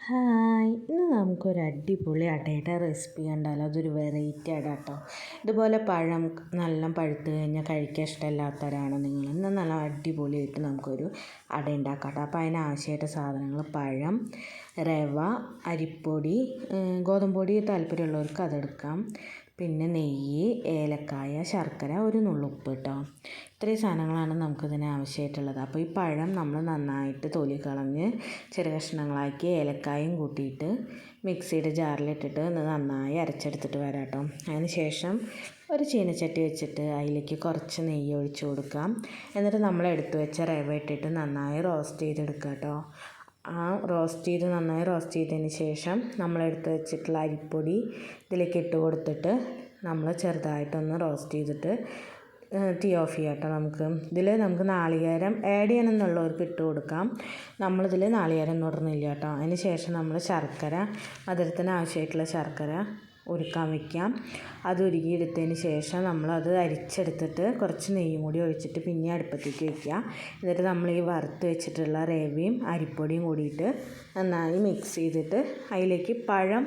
Hi, ഇന്ന് നമുക്കൊരു അടിപൊളി അടയുടെ റെസിപ്പി കണ്ടാലോ. അതൊരു വെറൈറ്റി അട കേട്ടോ. ഇതുപോലെ പഴം നല്ല പഴുത്ത് കഴിഞ്ഞാൽ കഴിക്കാൻ ഇഷ്ടമില്ലാത്തവരാണ് നിങ്ങൾ, ഇന്ന് നല്ല അടിപൊളിയായിട്ട് നമുക്കൊരു അട ഉണ്ടാക്കാം കേട്ടോ. അപ്പോൾ അതിനാവശ്യമായിട്ട് സാധനങ്ങൾ: പഴം, റവ, അരിപ്പൊടി, ഗോതമ്പ് പൊടി താല്പര്യമുള്ളവർക്ക് അതെടുക്കാം. പിന്നെ നെയ്യ്, ഏലക്കായ, ശർക്കര, ഒരു നുള്ളുപ്പ് കേട്ടോ. ഇത്രയും സാധനങ്ങളാണ് നമുക്കിതിന് ആവശ്യമായിട്ടുള്ളത്. അപ്പോൾ ഈ പഴം നമ്മൾ നന്നായിട്ട് തൊലി കളഞ്ഞ് ചെറിയ കഷ്ണങ്ങളാക്കി ഏലക്കായും കൂട്ടിയിട്ട് മിക്സിയുടെ ജാറിലിട്ടിട്ട് നന്നായി അരച്ചെടുത്തിട്ട് വരാം കേട്ടോ. അതിന് ശേഷം ഒരു ചീനച്ചട്ടി വെച്ചിട്ട് അതിലേക്ക് കുറച്ച് നെയ്യ് ഒഴിച്ച് കൊടുക്കാം. എന്നിട്ട് നമ്മൾ എടുത്തു വെച്ച റവ ഇട്ടിട്ട് നന്നായി റോസ്റ്റ് ചെയ്തെടുക്കുക കേട്ടോ. നന്നായി റോസ്റ്റ് ചെയ്തതിന് ശേഷം നമ്മളെടുത്ത് വെച്ചിട്ടുള്ള അരിപ്പൊടി ഇതിലേക്ക് ഇട്ട് കൊടുത്തിട്ട് നമ്മൾ ചെറുതായിട്ടൊന്ന് റോസ്റ്റ് ചെയ്തിട്ട് തീ ഓഫ് ചെയ്യാം കേട്ടോ. നമുക്ക് നാളികേരം ആഡ് ചെയ്യണമെന്നുള്ളവർക്ക് ഇട്ട് കൊടുക്കാം. നമ്മളിതിൽ നാളികേരം ഇടുന്നില്ല കേട്ടോ. അതിന് ശേഷം നമ്മൾ ശർക്കര, മധുരത്തിന് ആവശ്യമായിട്ടുള്ള ശർക്കര ഉരുക്കാൻ വയ്ക്കാം. അത് ഉരുക്കിയെടുത്തതിന് ശേഷം നമ്മളത് അരിച്ചെടുത്തിട്ട് കുറച്ച് നെയ്യും കൂടി ഒഴിച്ചിട്ട് പിന്നെ അടുപ്പത്തേക്ക് വയ്ക്കുക. എന്നിട്ട് നമ്മൾ ഈ വറുത്ത് വെച്ചിട്ടുള്ള റവയും അരിപ്പൊടിയും കൂടിയിട്ട് നന്നായി മിക്സ് ചെയ്തിട്ട് അതിലേക്ക് പഴം,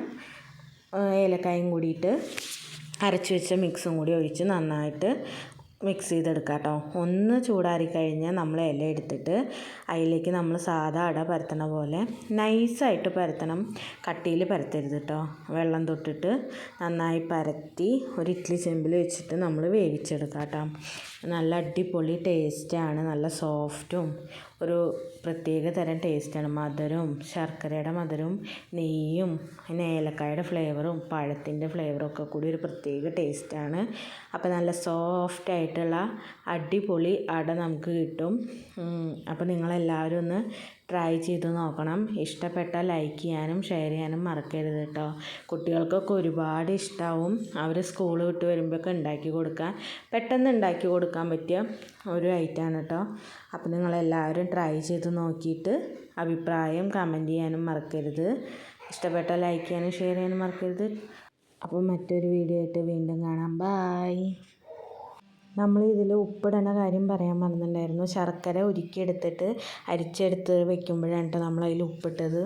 ഏലക്കായും കൂടിയിട്ട് അരച്ച് വെച്ച മിക്സും കൂടി ഒഴിച്ച് നന്നായിട്ട് മിക്സ് ചെയ്തെടുക്കുക കേട്ടോ. ഒന്ന് ചൂടാറി കഴിഞ്ഞാൽ നമ്മൾ ഇല എടുത്തിട്ട് അതിലേക്ക് നമ്മൾ സാധാ അട പരത്തണ പോലെ നൈസായിട്ട് പരത്തണം, കട്ടിയിൽ പരത്തരുത് കേട്ടോ. വെള്ളം തൊട്ടിട്ട് നന്നായി പരത്തി ഒരു ഇഡ്ഡലി ചെമ്പിൽ വെച്ചിട്ട് നമ്മൾ വേവിച്ചെടുക്കാം കേട്ടോ. നല്ല അടിപൊളി ടേസ്റ്റാണ്, നല്ല സോഫ്റ്റും ഒരു പ്രത്യേക തരം ടേസ്റ്റാണ്. മധുരവും ശർക്കരയുടെ മധുരവും നെയ്യും പിന്നെ ഏലക്കായുടെ ഫ്ലേവറും പഴത്തിൻ്റെ ഫ്ലേവറും ഒക്കെ കൂടി ഒരു പ്രത്യേക ടേസ്റ്റാണ്. അപ്പോൾ നല്ല സോഫ്റ്റായിട്ടുള്ള അടിപൊളി അട നമുക്ക് കിട്ടും. അപ്പോൾ നിങ്ങളെല്ലാവരും ഒന്ന് ട്രൈ ചെയ്ത് നോക്കണം. ഇഷ്ടപ്പെട്ടാൽ ലൈക്ക് ചെയ്യാനും ഷെയർ ചെയ്യാനും മറക്കരുത് കേട്ടോ. കുട്ടികൾക്കൊക്കെ ഒരുപാട് ഇഷ്ടമാവും. അവർ സ്കൂൾ വിട്ട് വരുമ്പോഴൊക്കെ ഉണ്ടാക്കി കൊടുക്കാൻ പെട്ടെന്ന് ഉണ്ടാക്കി കൊടുക്കാൻ പറ്റിയ ഒരു ഐറ്റമാണ് കേട്ടോ. അപ്പോൾ നിങ്ങളെല്ലാവരും ട്രൈ ചെയ്ത് നോക്കിയിട്ട് അഭിപ്രായം കമൻറ്റ് ചെയ്യാനും മറക്കരുത്. ഇഷ്ടപ്പെട്ടാൽ ലൈക്ക് ചെയ്യാനും ഷെയർ ചെയ്യാനും മറക്കരുത്. അപ്പോൾ മറ്റൊരു വീഡിയോ ആയിട്ട് വീണ്ടും കാണാം. ബായ്. നമ്മൾ ഇതിൽ ഉപ്പിടണ കാര്യം പറയാൻ മറന്നിട്ടുണ്ടായിരുന്നു. ശർക്കര ഉരുക്കിയെടുത്തിട്ട് അരിച്ചെടുത്ത് വെക്കുമ്പോഴാണ് കേട്ടോ നമ്മളതിൽ ഉപ്പിട്ടത്.